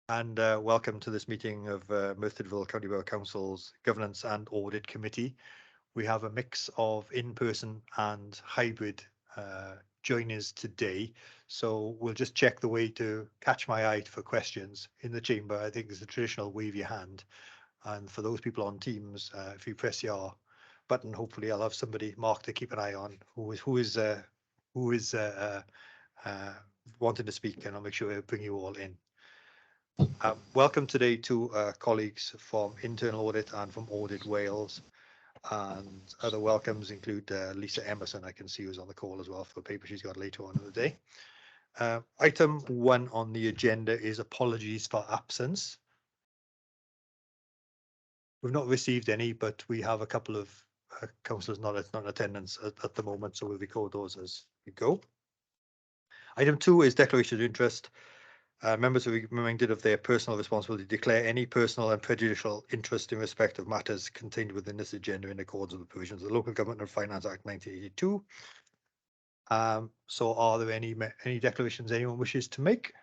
And welcome to this meeting of Merthyr County Borough Council's Governance and Audit Committee. We have a mix of in-person and hybrid joiners today. So we'll just check the way to catch my eye for questions in the chamber. I think there's a traditional wave your hand. And for those people on Teams, if you press your button, hopefully I'll have somebody marked to keep an eye on who is wanting to speak, and I'll make sure I bring you all in. Welcome today to colleagues from Internal Audit and from Audit Wales, and other welcomes include Lisa Emerson, I can see, who's on the call as well for a paper she's got later on in the day. Item 1 on the agenda is apologies for absence. We've not received any, but we have a couple of councillors not in attendance at the moment, so we'll record those as we go. Item 2 is declaration of interest. Members are reminded of their personal responsibility to declare any personal and prejudicial interest in respect of matters contained within this agenda in accordance with the provisions of the Local Government and Finance Act 1982. So are there any declarations anyone wishes to make?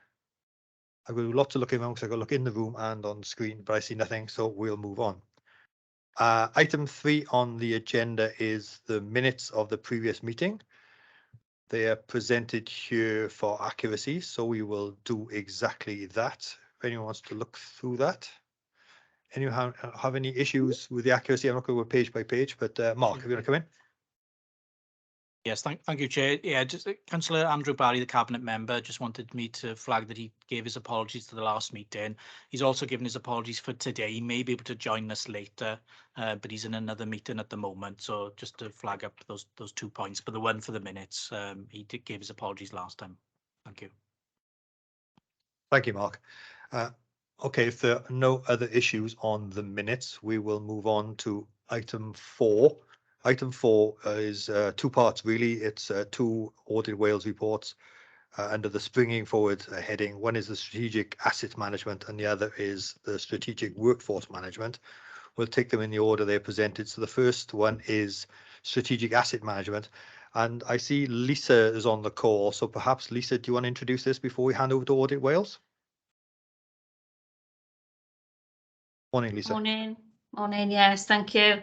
I've got lots of looking around because I've got to look in the room and on screen, but I see nothing, so we'll move on. Item 3 on the agenda is the minutes of the previous meeting. They are presented here for accuracy, so we will do exactly that. If anyone wants to look through that. Anyone have any issues with the accuracy? I'm not going to go page by page, but Mark, if you want to come in. Yes, thank you, Chair. Yeah, just Councillor Andrew Barry, the Cabinet member, just wanted me to flag that he gave his apologies to the last meeting. He's also given his apologies for today. He may be able to join us later, but he's in another meeting at the moment. So just to flag up those 2 points. But the one for the minutes, he did give his apologies last time. Thank you. Thank you, Mark. Okay, if there are no other issues on the minutes, we will move on to item 4. Item 4 is 2 parts, really. It's 2 Audit Wales reports under the Springing Forward heading. One is the Strategic Asset Management and the other is the Strategic Workforce Management. We'll take them in the order they're presented. So the first one is Strategic Asset Management. And I see Lisa is on the call. So perhaps, Lisa, do you want to introduce this before we hand over to Audit Wales? Morning, Lisa. Morning, yes, thank you.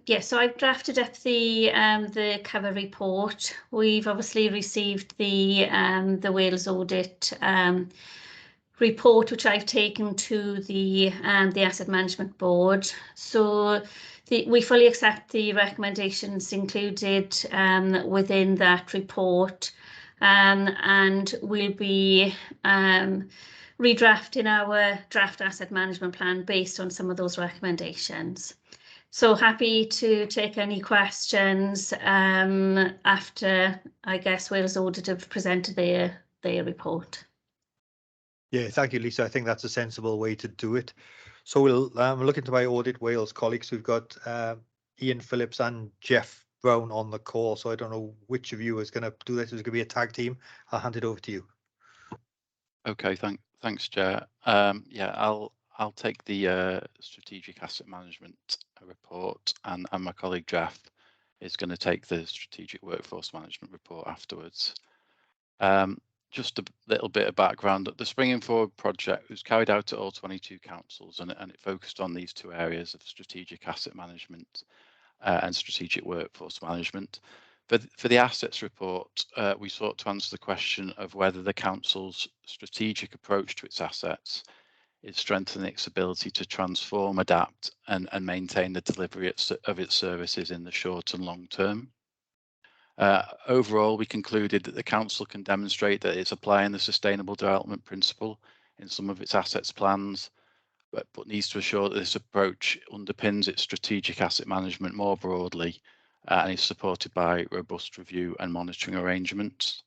Yes, so I've drafted up the cover report. We've obviously received the Wales Audit report, which I've taken to the Asset Management Board. So we fully accept the recommendations included within that report, and we'll be redrafting our draft asset management plan based on some of those recommendations. So happy to take any questions after, I guess, Wales Audit have presented their report. Yeah, thank you, Lisa. I think that's a sensible way to do it. So we'll look into my Audit Wales colleagues. We've got Ian Phillips and Jeff Brown on the call. So I don't know which of you is going to do this. It's going to be a tag team. I'll hand it over to you. Okay, thanks, Chair. Yeah, I'll take the strategic asset management report, and my colleague Jeff is going to take the strategic workforce management report afterwards. Just a little bit of background. The Springing Forward project was carried out at all 22 councils, and it focused on these 2 areas of strategic asset management and strategic workforce management. For the assets report, we sought to answer the question of whether the council's strategic approach to its assets is strengthening its ability to transform, adapt, and maintain the delivery of its services in the short and long term. Overall, we concluded that the council can demonstrate that it's applying the sustainable development principle in some of its assets plans, but needs to assure that this approach underpins its strategic asset management more broadly and is supported by robust review and monitoring arrangements.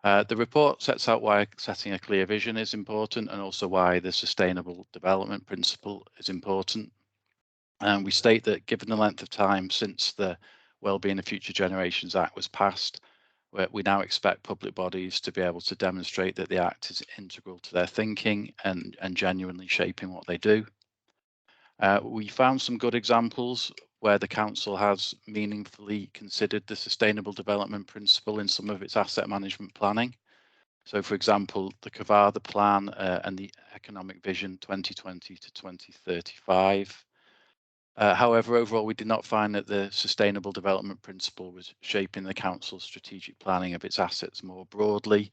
The report sets out why setting a clear vision is important, and also why the sustainable development principle is important. And we state that given the length of time since the Wellbeing of Future Generations Act was passed, we now expect public bodies to be able to demonstrate that the Act is integral to their thinking and genuinely shaping what they do. We found some good examples where the council has meaningfully considered the sustainable development principle in some of its asset management planning. So, for example, the Cavada Plan and the Economic Vision 2020 to 2035. However, overall, we did not find that the Sustainable Development Principle was shaping the Council's strategic planning of its assets more broadly.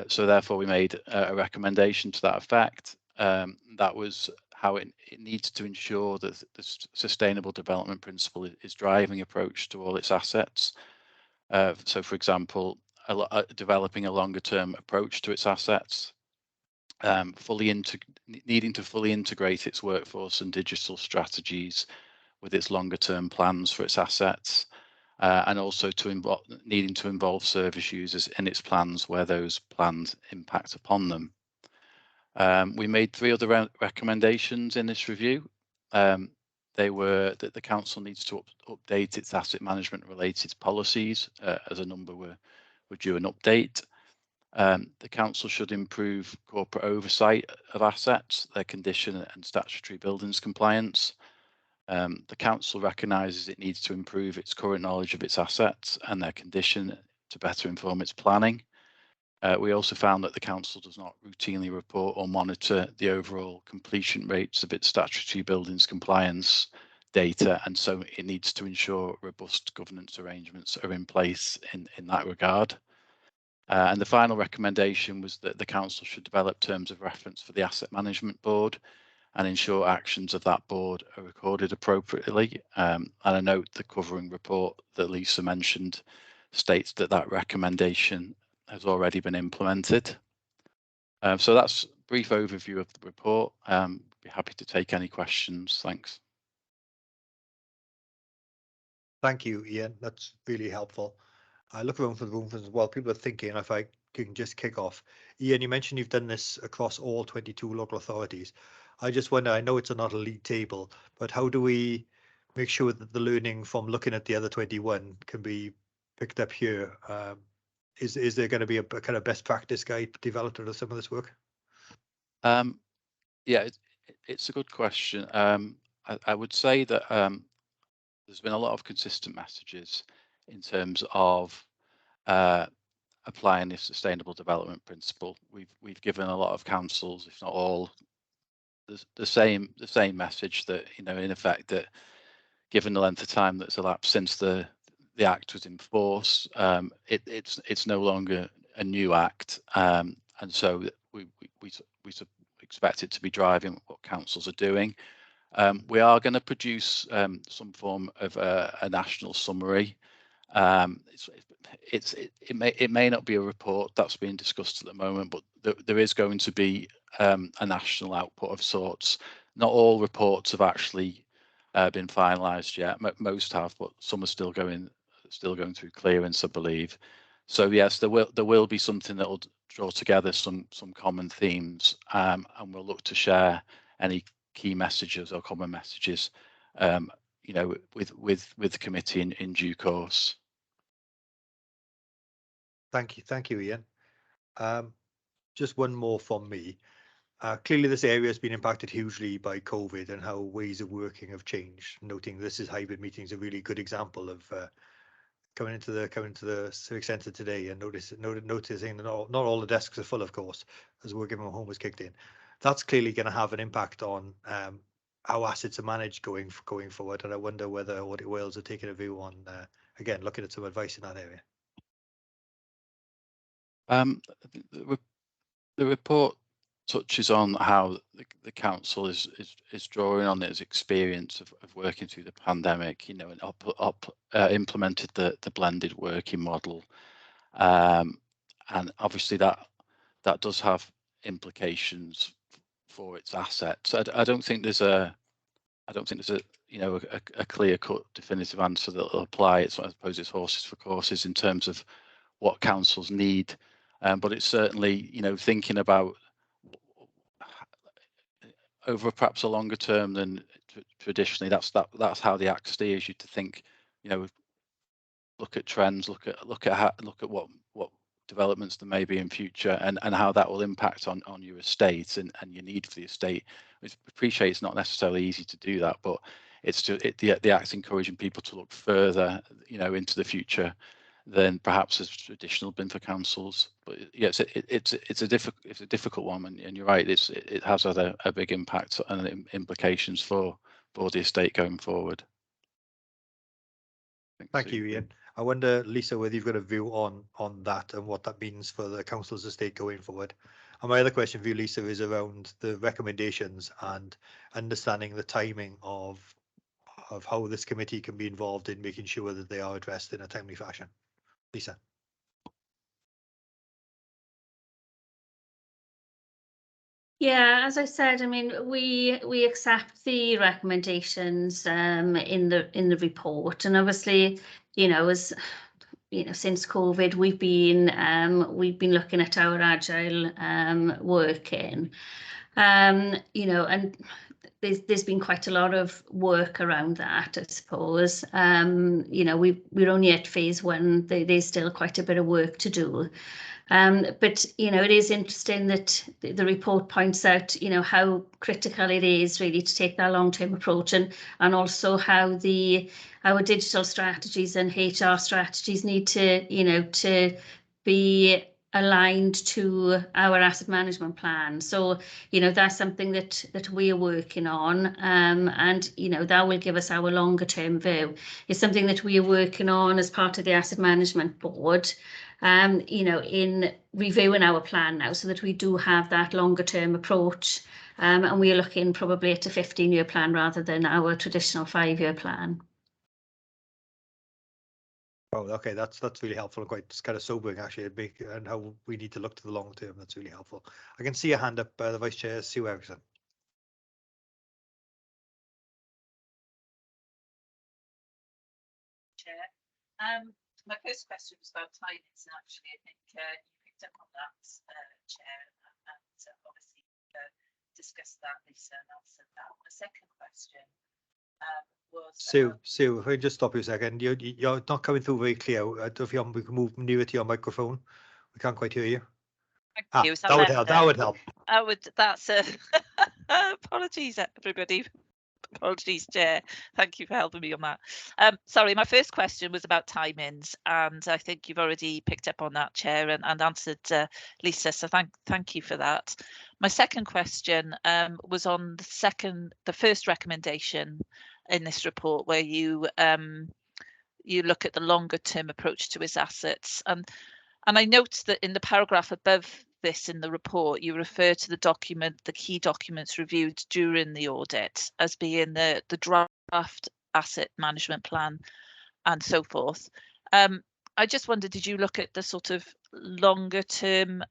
So therefore, we made a recommendation to that effect. That was how it needs to ensure that the Sustainable Development Principle is driving approach to all its assets. So, for example, developing a longer-term approach to its assets, needing to fully integrate its workforce and digital strategies with its longer-term plans for its assets, and also needing to involve service users in its plans where those plans impact upon them. We made 3 other recommendations in this review. They were that the council needs to update its asset management related policies, as a number were due an update. The council should improve corporate oversight of assets, their condition and statutory buildings compliance. The council recognises it needs to improve its current knowledge of its assets and their condition to better inform its planning. We also found that the council does not routinely report or monitor the overall completion rates of its statutory buildings compliance data, and so it needs to ensure robust governance arrangements are in place in that regard. And the final recommendation was that the council should develop terms of reference for the asset management board and ensure actions of that board are recorded appropriately. And I note the covering report that Lisa mentioned states that that recommendation has already been implemented. So that's a brief overview of the report. Be happy to take any questions. Thanks. Thank you, Ian. That's really helpful. I look around for the room as well. People are thinking, if I can just kick off. Ian, you mentioned you've done this across all 22 local authorities. I just wonder, I know it's not a league table, but how do we make sure that the learning from looking at the other 21 can be picked up here? Is there going to be a kind of best practice guide developed out of some of this work? Yeah, it's a good question. I would say that there's been a lot of consistent messages in terms of applying the sustainable development principle. We've given a lot of councils, if not all, the same message that, you know, in effect, that given the length of time that's elapsed since the act was in force, it's no longer a new act, and so we expect it to be driving what councils are doing. We are going to produce some form of a national summary. It may not be a report that's being discussed at the moment, but there is going to be a national output of sorts. Not all reports have actually been finalised yet. Most have, but some are still going through clearance, I believe. So yes, there will be something that will draw together some common themes, and we'll look to share any key messages or common messages, you know, with the committee in due course. Thank you, Ian. Just one more from me. Clearly, this area has been impacted hugely by COVID and how ways of working have changed. Noting this is hybrid meetings, a really good example of coming into the civic centre today and noticing that not all the desks are full, of course, as working from home was kicked in. That's clearly going to have an impact on how assets are managed going forward. And I wonder whether Audit Wales are taking a view on again looking at some advice in that area. The report touches on how the council is drawing on its experience of working through the pandemic, you know, and implemented the blended working model, and obviously that does have implications for its assets. I don't think there's a you know a clear-cut definitive answer that will apply. I suppose it's horses for courses in terms of what councils need, but it's certainly, you know, thinking about over perhaps a longer term than traditionally. That's how the Act steers you to think, you know, look at trends, look at what developments there may be in future, and how that will impact on your estate and your need for the estate. I appreciate it's not necessarily easy to do that, but it's the Act's encouraging people to look further, you know, into the future than perhaps has traditional been for councils. But yes, it's a difficult one, and you're right. It has had a big impact and implications for the estate going forward. Thank you, Ian. I wonder, Lisa, whether you've got a view on that and what that means for the council's estate going forward. And my other question for you, Lisa, is around the recommendations and understanding the timing of how this committee can be involved in making sure that they are addressed in a timely fashion. Lisa. Yeah, as I said, I mean, we accept the recommendations in the report, and obviously, you know, as you know, since COVID, we've been looking at our agile working, you know, and there's been quite a lot of work around that, I suppose. You know, we're only at phase 1. There's still quite a bit of work to do. But, you know, it is interesting that the report points out, you know, how critical it is really to take that long-term approach, and also how our digital strategies and HR strategies need to, you know, to be aligned to our asset management plan. So, you know, that's something that we are working on, and, you know, that will give us our longer term view. It's something that we are working on as part of the asset management board, you know, in reviewing our plan now, so that we do have that longer term approach, and we are looking probably at a 15-year plan rather than our traditional 5-year plan. Oh, okay, that's really helpful. Quite kind of sobering, actually, and how we need to look to the long term. That's really helpful. I can see a hand up by the Vice Chair, Sue Erickson. Chair, my first question was about timings, and actually, I think you picked up on that, Chair, and obviously discussed that, Lisa, and answered that. My second question was Sue, if I just stop you a second, you're not coming through very clear. If you we can move nearer to your microphone, we can't quite hear you. Thank you. That would help. That would help. That's apologies, everybody. Apologies, Chair. Thank you for helping me on that. Sorry, my first question was about timings, and I think you've already picked up on that, Chair, and answered Lisa. So thank you for that. My second question was on the first recommendation in this report, where you look at the longer term approach to his assets, and I note that in the paragraph above this in the report, you refer to the key documents reviewed during the audit as being the draft asset management plan and so forth. I just wondered, did you look at the sort of longer term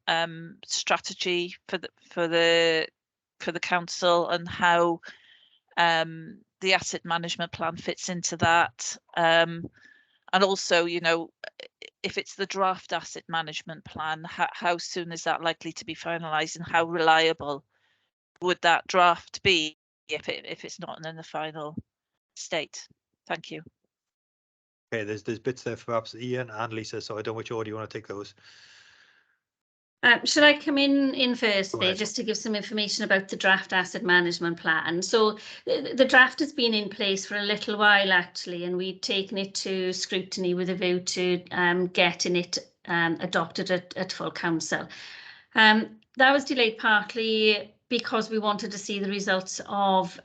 strategy for the council, and how the asset management plan fits into that? And also, you know, if it's the draft asset management plan, how soon is that likely to be finalised, and how reliable would that draft be if it's not in the final state? Thank you. Okay, there's bits there for perhaps Ian and Lisa, so I don't know which order you want to take those. Should I come in first there, ahead. just to give some information about the draft asset management plan? So the draft has been in place for a little while, actually, and we've taken it to scrutiny with a view to getting it adopted at full council. That was delayed partly because we wanted to see the results of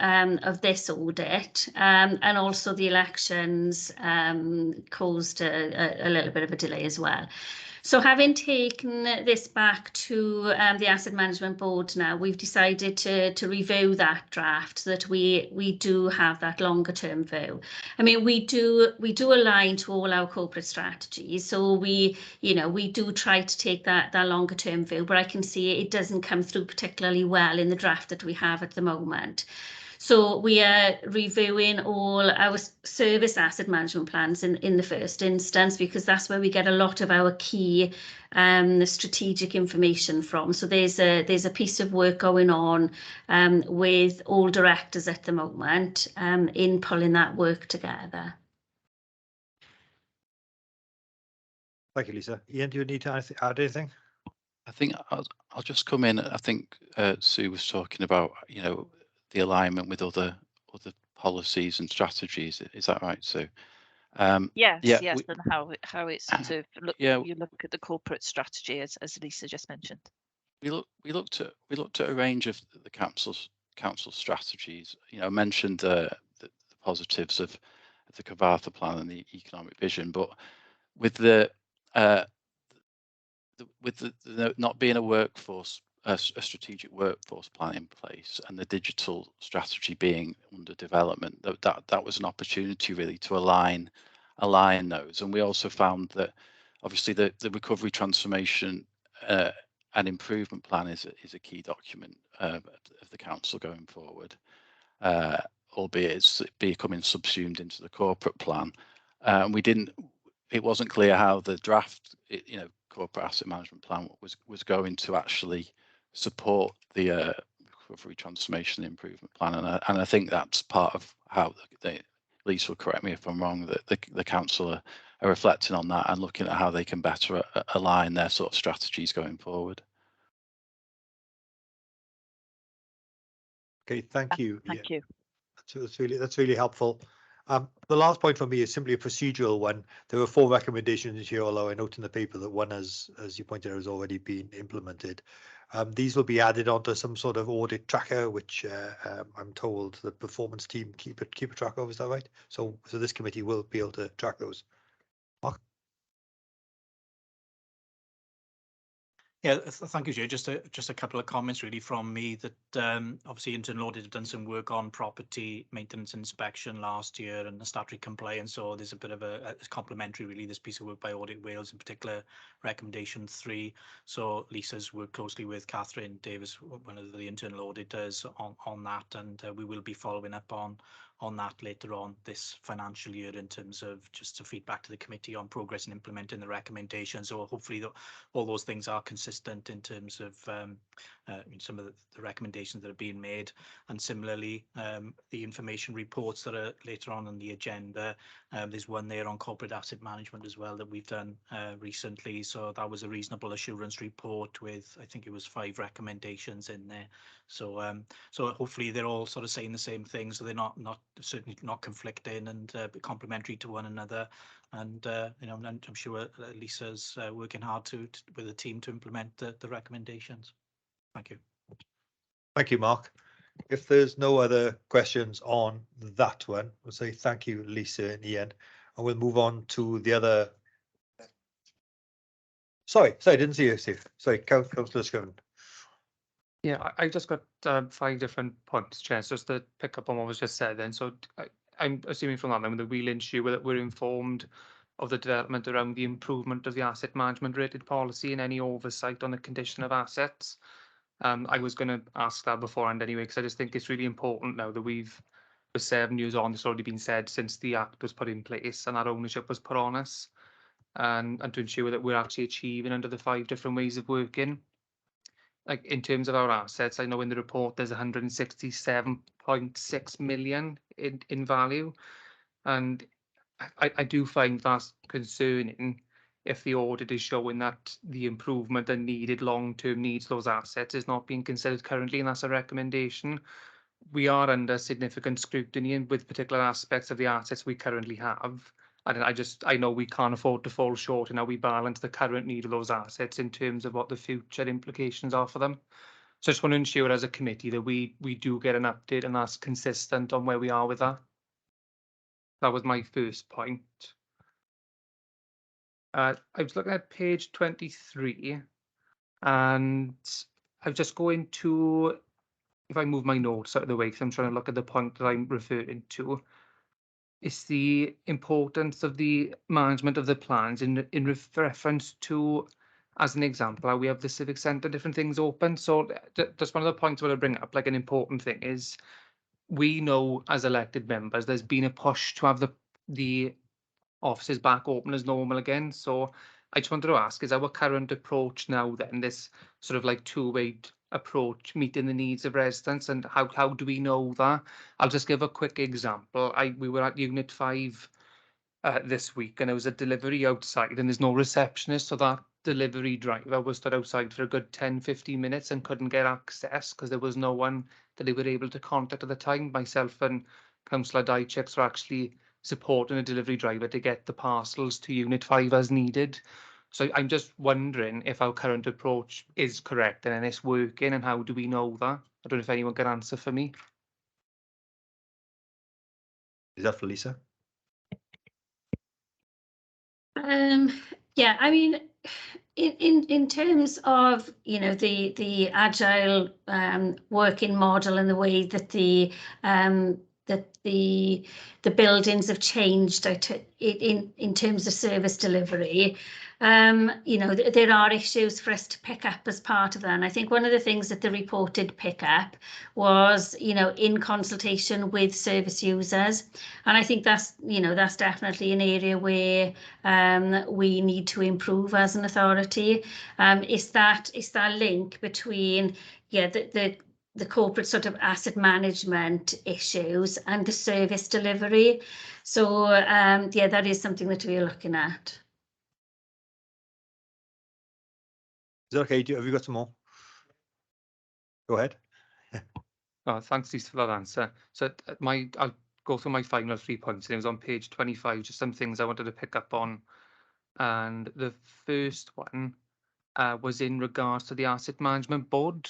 this audit, and also the elections caused a little bit of a delay as well. So having taken this back to the Asset Management Board now, we've decided to review that draft so that we do have that longer term view. I mean, we do align to all our corporate strategies, so we do try to take that longer term view, but I can see it doesn't come through particularly well in the draft that we have at the moment. So we are reviewing all our service asset management plans in the first instance, because that's where we get a lot of our key strategic information from. So there's a piece of work going on with all directors at the moment in pulling that work together. Thank you, Lisa. Ian, do you need to add anything? I think I'll just come in. I think Sue was talking about, you know, the alignment with other policies and strategies. Is that right, Sue? Yes, Yeah, yes, and how it's sort of yeah, you look at the corporate strategy as Lisa just mentioned. we looked at a range of the council strategies. You know, I mentioned the positives of the Cavartha plan and the economic vision, but with the not being a strategic workforce plan in place, and the digital strategy being under development, that was an opportunity really to align those. And we also found that obviously the recovery, transformation and improvement plan is a key document of the council going forward, albeit it's becoming subsumed into the corporate plan. And it wasn't clear how the draft, corporate asset management plan was going to actually support the recovery, transformation and improvement plan. And I think that's part of how Lisa will correct me if I'm wrong, that the council are reflecting on that and looking at how they can better align their sort of strategies going forward. Okay, thank you. Thank you. That's really helpful. The last point for me is simply a procedural one. There were 4 recommendations here, although I note in the paper that one as you pointed out, has already been implemented. These will be added onto some sort of audit tracker, which I'm told the performance team keep a track of. Is that right? So this committee will be able to track those. Mark? Yeah, thank you, Jay. Just a couple of comments really from me that obviously Internal Audit have done some work on property maintenance inspection last year and the statutory compliance. So there's a bit of it's complementary really, this piece of work by Audit Wales, in particular recommendation 3. So Lisa's worked closely with Catherine Davis, one of the internal auditors, on that, and we will be following up on that later on this financial year in terms of just to feedback to the committee on progress in implementing the recommendations. So hopefully all those things are consistent in terms of some of the recommendations that are being made. And similarly, the information reports that are later on the agenda, there's one there on corporate asset management as well that we've done recently. So that was a reasonable assurance report with, I think it was 5 recommendations in there. So so hopefully they're all sort of saying the same thing, so they're certainly not conflicting and complementary to one another. And I'm sure Lisa's working hard with the team to implement the recommendations. Thank you. Thank you, Mark. If there's no other questions on that one, we'll say thank you, Lisa and Ian, and we'll move on to the other. Sorry, I didn't see you, Steve. Sorry, Councillor Scriven. Yeah, I just got 5 different points, Chair, just to pick up on what was just said then. So I'm assuming from that then, with the real issue that we're informed of the development around the improvement of the asset management rated policy and any oversight on the condition of assets. I was going to ask that beforehand anyway, because I just think it's really important now that we're 7 years on, it's already been said since the Act was put in place and that ownership was put on us, and to ensure that we're actually achieving under the 5 different ways of working. Like in terms of our assets, I know in the report there's 167.6 million in value, and I do find that concerning if the audit is showing that the improvement and needed long-term needs those assets is not being considered currently, and that's a recommendation. We are under significant scrutiny with particular aspects of the assets we currently have. And I know we can't afford to fall short in how we balance the current need of those assets in terms of what the future implications are for them. So I just want to ensure as a committee that we do get an update and that's consistent on where we are with that. That was my first point. I was looking at page 23 and I'm just going to, if I move my notes out of the way, because I'm trying to look at the point that I'm referring to. It's the importance of the management of the plans in reference to, as an example, how we have the civic centre, different things open. So just one of the points I want to bring up, like an important thing is, we know as elected members, there's been a push to have the offices back open as normal again. So I just wanted to ask, is our current approach now then this sort of like 2-way approach meeting the needs of residents, and how do we know that? I'll just give a quick example. We were at Unit 5 this week, and there was a delivery outside and there's no receptionist, so that delivery driver was stood outside for a good 10-15 minutes and couldn't get access because there was no one that they were able to contact at the time. Myself and Councillor Dychicks were actually supporting a delivery driver to get the parcels to Unit 5 as needed. So I'm just wondering if our current approach is correct and it's working, and how do we know that? I don't know if anyone can answer for me. Is that for Lisa? Yeah, I mean, in terms of, you know, the agile working model and the way that the buildings have changed in terms of service delivery, you know, there are issues for us to pick up as part of that. And I think one of the things that the report did pick up was, you know, in consultation with service users. And I think that's, you know, that's definitely an area where we need to improve as an authority. It's that link between, yeah, the corporate sort of asset management issues and the service delivery. So yeah, that is something that we are looking at. Is that okay? Have you got some more? Go ahead. Oh, thanks, Lisa, for that answer. So I'll go through my final 3 points. It was on page 25, just some things I wanted to pick up on. And the first one was in regards to the Asset Management Board.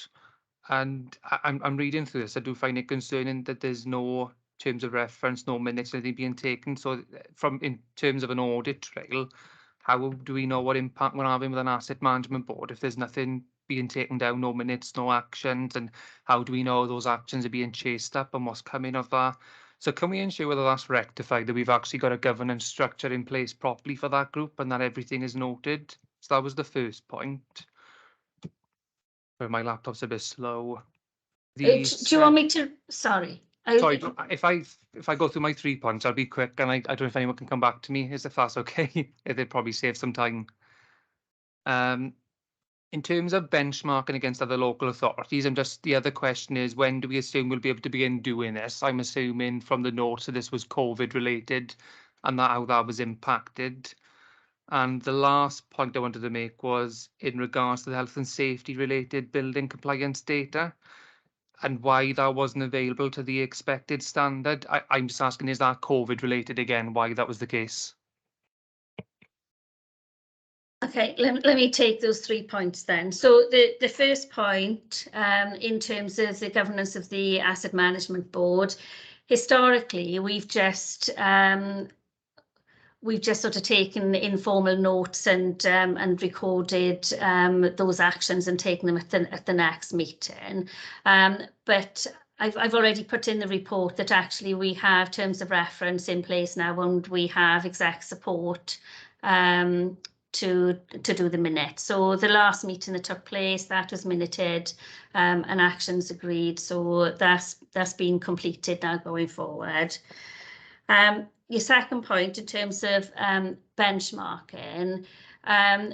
And I'm reading through this. I do find it concerning that there's no terms of reference, no minutes, anything being taken. So in terms of an audit trail, how do we know what impact we're having with an asset management board if there's nothing being taken down, no minutes, no actions? And how do we know those actions are being chased up and what's coming of that? So can we ensure whether that's rectified, that we've actually got a governance structure in place properly for that group and that everything is noted? So that was the first point. But my laptop's a bit slow. Do you want me to? Sorry. Sorry, if I go through my 3 points, I'll be quick, and I don't know if anyone can come back to me, if that's okay. They'd probably save some time. In terms of benchmarking against other local authorities, and just the other question is, when do we assume we'll be able to begin doing this? I'm assuming from the notes that this was COVID related and that how that was impacted. And the last point I wanted to make was in regards to the health and safety related building compliance data and why that wasn't available to the expected standard. I'm just asking, is that COVID related again, why that was the case? Okay, let me take those 3 points then. So the first point, in terms of the governance of the Asset Management Board, historically, we've just sort of taken informal notes and recorded those actions and taken them at the next meeting. But I've already put in the report that actually we have terms of reference in place now, and we have exec support to do the minutes. So the last meeting that took place, that was minuted and actions agreed. So that's been completed now going forward. Your second point in terms of benchmarking,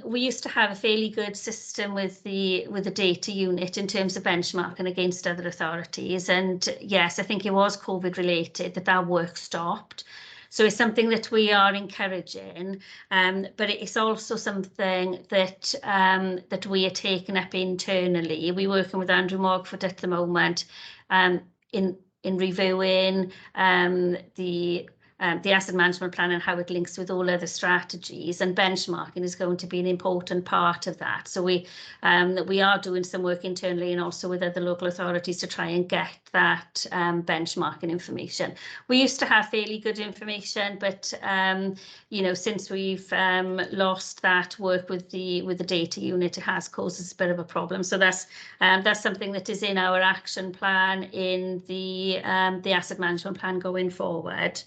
we used to have a fairly good system with the data unit in terms of benchmarking against other authorities. And yes, I think it was COVID related that work stopped. So it's something that we are encouraging, but it's also something that that we are taking up internally. We're working with Andrew Mogford at the moment in reviewing the asset management plan and how it links with all other strategies, and benchmarking is going to be an important part of that. So we are doing some work internally and also with other local authorities to try and get that benchmarking information. We used to have fairly good information, but you know, since we've lost that work with the data unit, it has caused us a bit of a problem. So that's something that is in our action plan in the asset management plan going forward.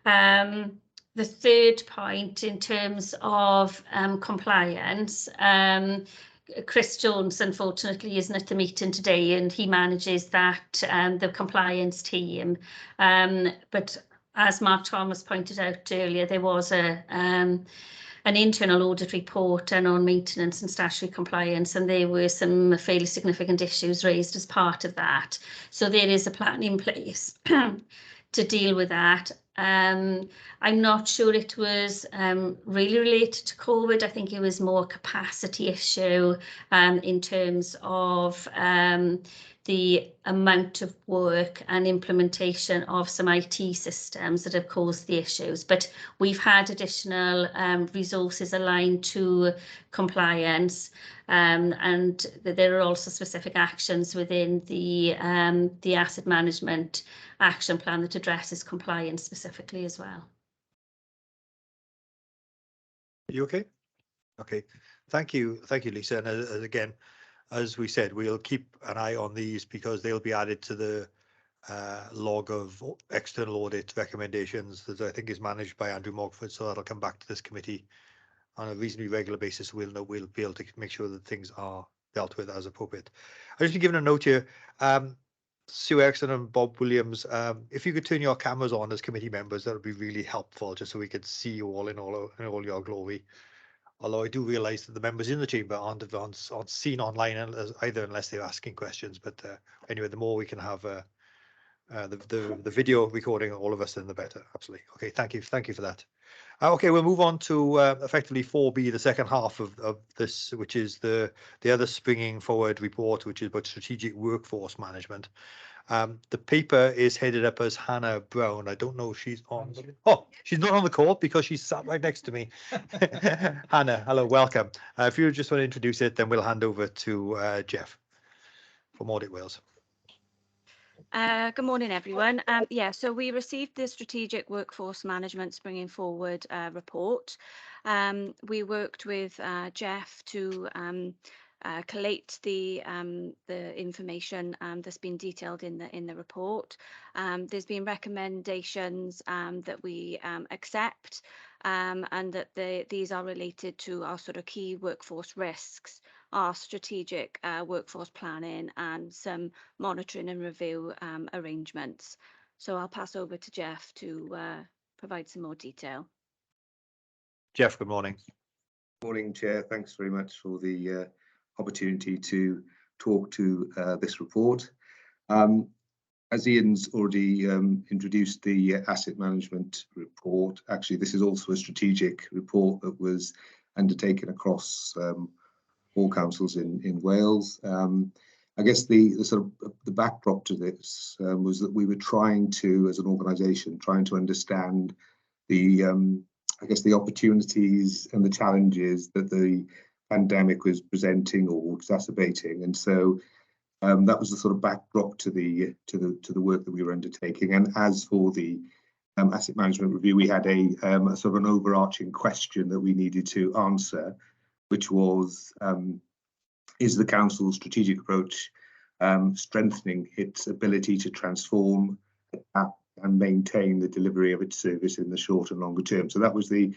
The third point in terms of compliance, Chris Jones unfortunately isn't at the meeting today, and he manages that the compliance team. But as Mark Thomas pointed out earlier, there was an internal audit report on maintenance and statutory compliance, and there were some fairly significant issues raised as part of that. So there is a plan in place to deal with that. I'm not sure it was really related to COVID. I think it was more capacity issue in terms of the amount of work and implementation of some IT systems that have caused the issues. But we've had additional resources aligned to compliance, and there are also specific actions within the asset management action plan that addresses compliance specifically as well. You okay? Okay, thank you, Lisa. And again, as we said, we'll keep an eye on these because they'll be added to the log of external audit recommendations that I think is managed by Andrew Mogford. So that'll come back to this committee on a reasonably regular basis. We'll be able to make sure that things are dealt with as appropriate. I've just been given a note here. Sue Erickson and Bob Williams, if you could turn your cameras on as committee members, that would be really helpful, just so we could see you all in all your glory. Although I do realise that the members in the chamber aren't seen online either, unless they're asking questions. But anyway, the more we can have the video recording of all of us, then the better. Absolutely. Okay, thank you for that. Okay, we'll move on to effectively 4B, the second half of this, which is the other springing forward report, which is about strategic workforce management. The paper is headed up as Hannah Brown. I don't know if she's on. Oh, she's not on the call because she's sat right next to me. Hannah, hello, welcome. If you just want to introduce it, then we'll hand over to Jeff from Audit Wales. Good morning, everyone. Yeah, so we received the Strategic Workforce Management Springing Forward report. We worked with Jeff to collate the information that's been detailed in the report. There's been recommendations that we accept, and that these are related to our sort of key workforce risks, our strategic workforce planning, and some monitoring and review arrangements. So I'll pass over to Jeff to provide some more detail. Jeff, good morning. Morning, Chair. Thanks very much for the opportunity to talk to this report. As Ian's already introduced the asset management report, actually this is also a strategic report that was undertaken across all councils in Wales. I guess the sort of the backdrop to this was that we were trying to, as an organisation, trying to understand the I guess the opportunities and the challenges that the pandemic was presenting or exacerbating, and so that was the sort of backdrop to the work that we were undertaking. And as for the asset management review, we had a sort of an overarching question that we needed to answer, which was, is the council's strategic approach strengthening its ability to transform, adapt, and maintain the delivery of its service in the short and longer term? So that was I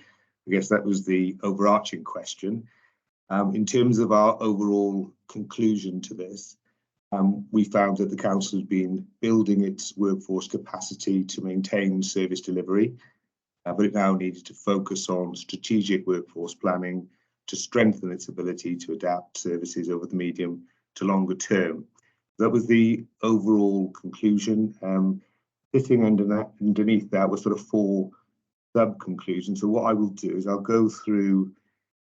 guess that was the overarching question. In terms of our overall conclusion to this, we found that the council has been building its workforce capacity to maintain service delivery, but it now needed to focus on strategic workforce planning to strengthen its ability to adapt services over the medium to longer term. That was the overall conclusion. Sitting underneath that was sort of 4 sub-conclusions. So what I will do is I'll go through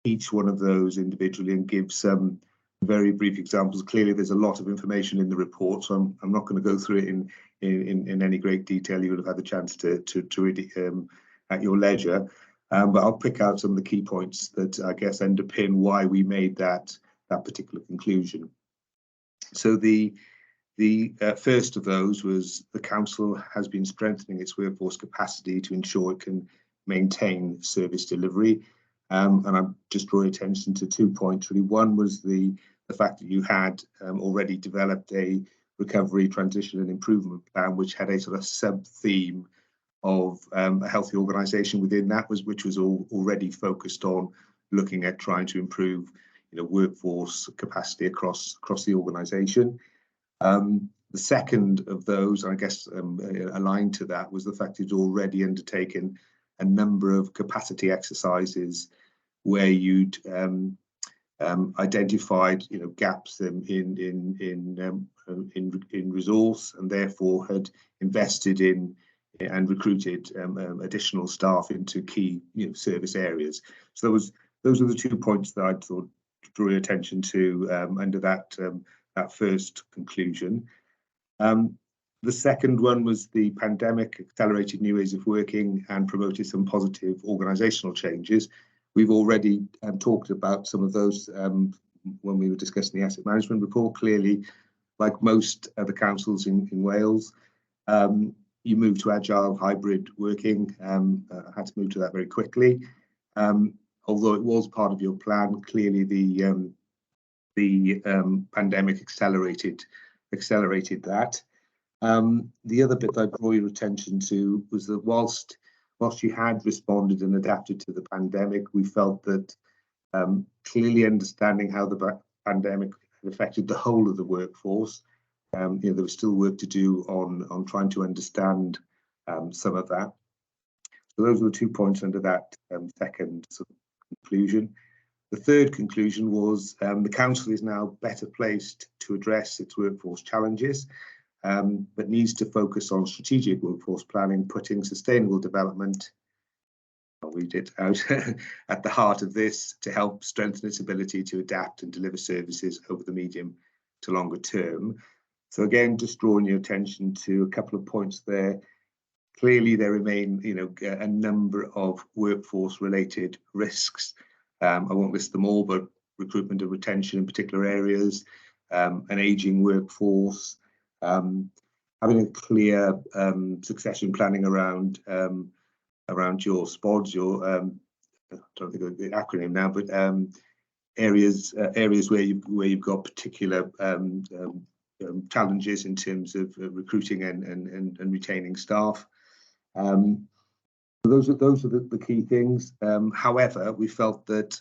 each one of those individually and give some very brief examples. Clearly, there's a lot of information in the report, so I'm not going to go through it in any great detail. You will have had the chance to read it at your leisure, but I'll pick out some of the key points that I guess underpin why we made that particular conclusion. So the first of those was the council has been strengthening its workforce capacity to ensure it can maintain service delivery. And I'm just drawing attention to 2 points really. One was the fact that you had already developed a recovery, transition and improvement plan, which had a sort of sub-theme of a healthy organisation within that, which was already focused on looking at trying to improve, workforce capacity across the organisation. The second of those, I guess, aligned to that, was the fact it's already undertaken a number of capacity exercises where you'd identified, gaps in resource, and therefore had invested in and recruited additional staff into key, service areas. So those are the 2 points that I thought drew attention to under that first conclusion. The second one was the pandemic accelerated new ways of working and promoted some positive organisational changes. We've already talked about some of those when we were discussing the asset management report. Clearly, like most other councils in Wales, you moved to agile hybrid working. Had to move to that very quickly. Although it was part of your plan, clearly the pandemic accelerated that. The other bit that I draw your attention to was that whilst you had responded and adapted to the pandemic, we felt that clearly understanding how the pandemic had affected the whole of the workforce, there was still work to do on trying to understand some of that. So those were the 2 points under that second sort of conclusion. The third conclusion was the council is now better placed to address its workforce challenges, but needs to focus on strategic workforce planning, putting sustainable development, I'll read it out, at the heart of this to help strengthen its ability to adapt and deliver services over the medium to longer term. So again, just drawing your attention to a couple of points there. Clearly, there remain, a number of workforce-related risks. I won't list them all, but recruitment and retention in particular areas, an ageing workforce, having a clear succession planning around your SPODs, I don't think of the acronym now, but areas where you've got particular challenges in terms of recruiting and retaining staff. Those are the key things. However, we felt that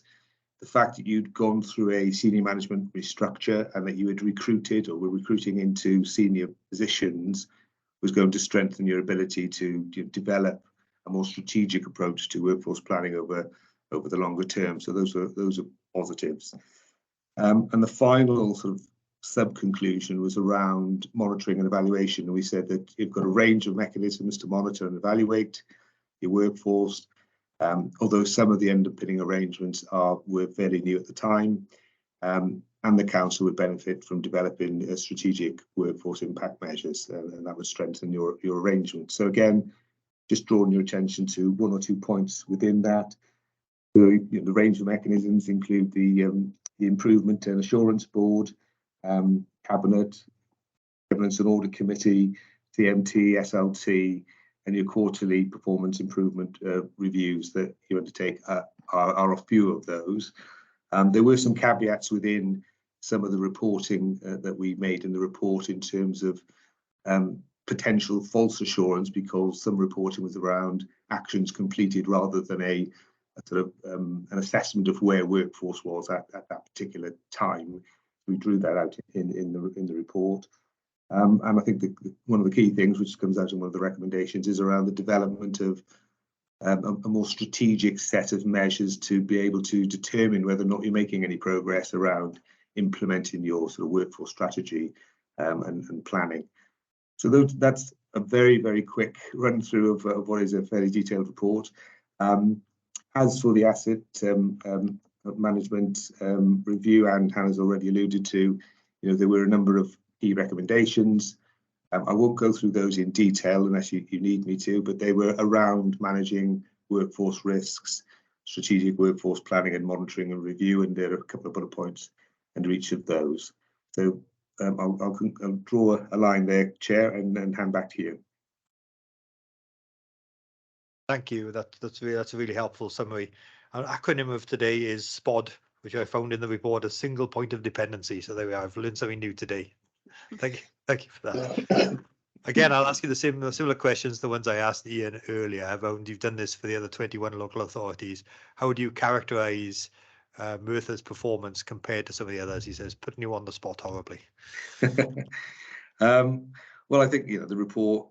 the fact that you'd gone through a senior management restructure and that you had recruited or were recruiting into senior positions was going to strengthen your ability to develop a more strategic approach to workforce planning over the longer term. So those are positives. And the final sort of sub-conclusion was around monitoring and evaluation. And we said that you've got a range of mechanisms to monitor and evaluate your workforce, although some of the underpinning arrangements were fairly new at the time, and the council would benefit from developing strategic workforce impact measures, and that would strengthen your arrangement. So again, just drawing your attention to 1 or 2 points within that. So, the range of mechanisms include the Improvement and Assurance Board, Cabinet, Governance and Audit Committee, CMT, SLT, and your quarterly performance improvement reviews that you undertake are a few of those. There were some caveats within some of the reporting that we made in the report in terms of potential false assurance, because some reporting was around actions completed rather than a sort of an assessment of where workforce was at that particular time. We drew that out in the report. And I think one of the key things which comes out in one of the recommendations is around the development of a more strategic set of measures to be able to determine whether or not you're making any progress around implementing your sort of workforce strategy and planning. So that's a very, very quick run through of what is a fairly detailed report. As for the asset management review, and Hannah's already alluded to, there were a number of key recommendations. I won't go through those in detail unless you need me to, but they were around managing workforce risks, strategic workforce planning and monitoring and review, and there are a couple of bullet points under each of those. So I'll draw a line there, Chair, and then hand back to you. Thank you. That's a really helpful summary. Our acronym of today is SPOD, which I found in the report, a single point of dependency. So there we are. I've learned something new today. Thank you for that. Again, I'll ask you the similar questions, the ones I asked Ian earlier. You've done this for the other 21 local authorities. How would you characterise Merthyr's performance compared to some of the others? He says, putting you on the spot horribly. Well, I think the report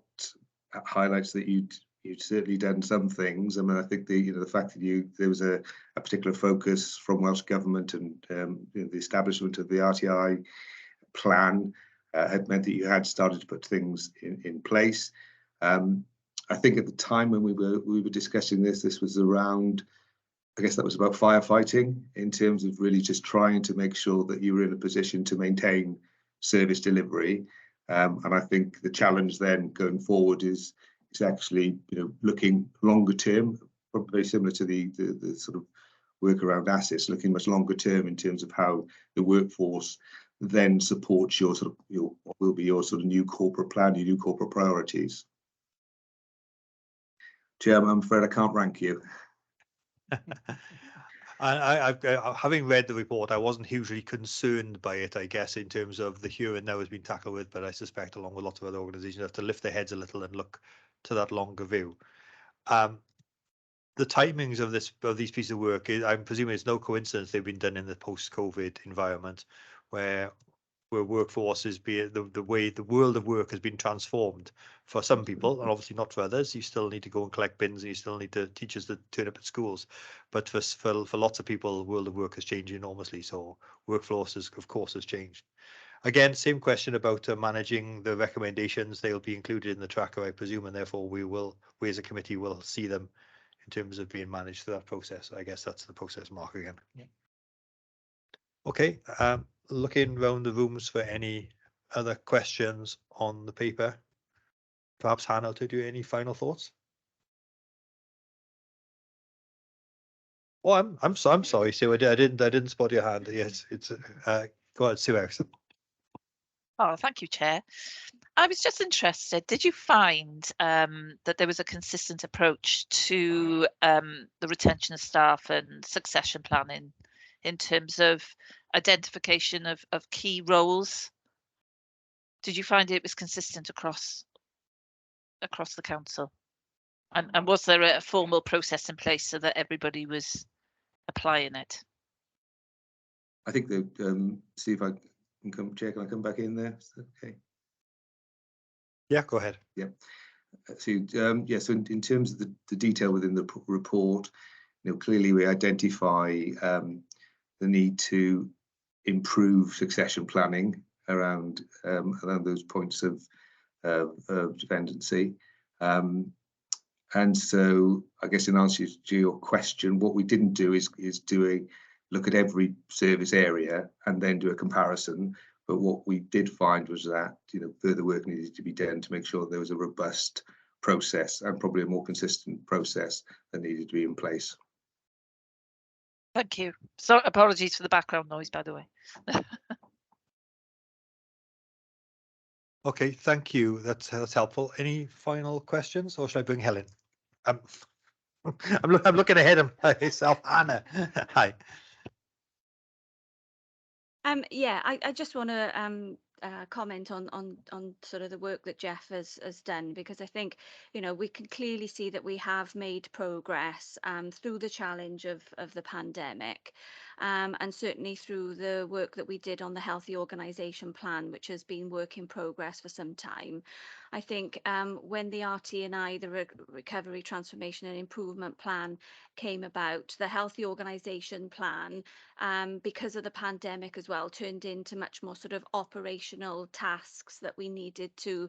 highlights that you'd certainly done some things. I mean, I think the fact that there was a particular focus from Welsh Government and the establishment of the RTI plan had meant that you had started to put things in place. I think at the time when we were discussing this was around, I guess that was about firefighting, in terms of really just trying to make sure that you were in a position to maintain service delivery. And I think the challenge then going forward is actually, looking longer term, probably very similar to the sort of work around assets, looking much longer term in terms of how the workforce then supports your sort of what will be your sort of new corporate plan, your new corporate priorities. Chairman, I'm afraid I can't rank you. Having read the report, I wasn't hugely concerned by it, I guess, in terms of the here and now has been tackled with, but I suspect along with lots of other organisations have to lift their heads a little and look to that longer view. The timings of these pieces of work, I'm presuming it's no coincidence they've been done in the post-COVID environment, where workforce is being the way the world of work has been transformed for some people, and obviously not for others. You still need to go and collect bins, and you still need teachers to turn up at schools. But for lots of people, the world of work has changed enormously. So workforce of course has changed. Again, same question about managing the recommendations. They'll be included in the tracker, I presume, and therefore we as a committee will see them in terms of being managed through that process. I guess that's the process mark again. Yeah. Okay, looking around the rooms for any other questions on the paper. Perhaps Hannah, to do any final thoughts? Oh, I'm sorry, Sue. I didn't spot your hand. Yes, it's go ahead, Sue Erickson. Oh, thank you, Chair. I was just interested, did you find that there was a consistent approach to the retention of staff and succession planning in terms of identification of key roles? Did you find it was consistent across the council? And was there a formal process in place so that everybody was applying it? I think that see if I can come, Chair, can I come back in there? Okay. Yeah, go ahead. Yeah. So so in terms of the detail within the report, clearly we identify the need to improve succession planning around those points of dependency. And so I guess in answer to your question, what we didn't do is look at every service area and then do a comparison. But what we did find was that further work needed to be done to make sure there was a robust process and probably a more consistent process that needed to be in place. Thank you. So apologies for the background noise, by the way. Okay, thank you. That's helpful. Any final questions, or should I bring Helen? I'm looking ahead of myself. Anna, hi. Yeah, I just want to comment on sort of the work that Jeff has done, because I think we can clearly see that we have made progress through the challenge of the pandemic, and certainly through the work that we did on the Healthy Organisation Plan, which has been work in progress for some time. I think when the RT&I, the Recovery, Transformation and Improvement Plan, came about, the Healthy Organisation Plan, because of the pandemic as well, turned into much more sort of operational tasks that we needed to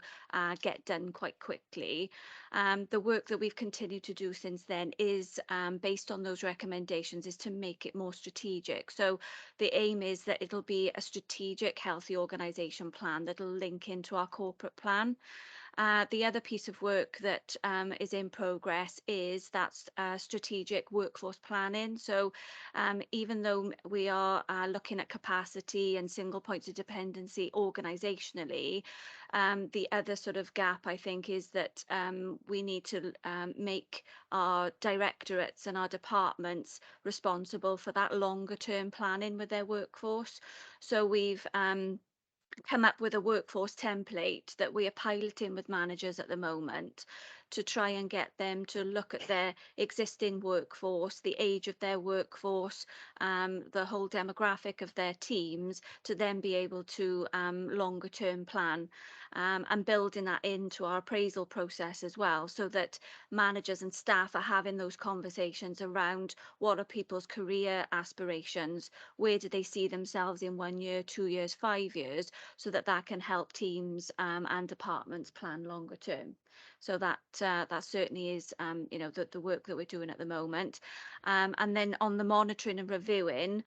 get done quite quickly. The work that we've continued to do since then is based on those recommendations, is to make it more strategic. So the aim is that it'll be a strategic healthy organisation plan that'll link into our corporate plan. The other piece of work that is in progress is that's strategic workforce planning. So even though we are looking at capacity and single points of dependency organisationally, the other sort of gap, I think, is that we need to make our directorates and our departments responsible for that longer term planning with their workforce. So we've come up with a workforce template that we are piloting with managers at the moment to try and get them to look at their existing workforce, the age of their workforce, the whole demographic of their teams, to then be able to longer term plan, and building that into our appraisal process as well, so that managers and staff are having those conversations around what are people's career aspirations, where do they see themselves in 1 year, 2 years, 5 years, so that can help teams and departments plan longer term. So that certainly is the work that we're doing at the moment. And then on the monitoring and reviewing,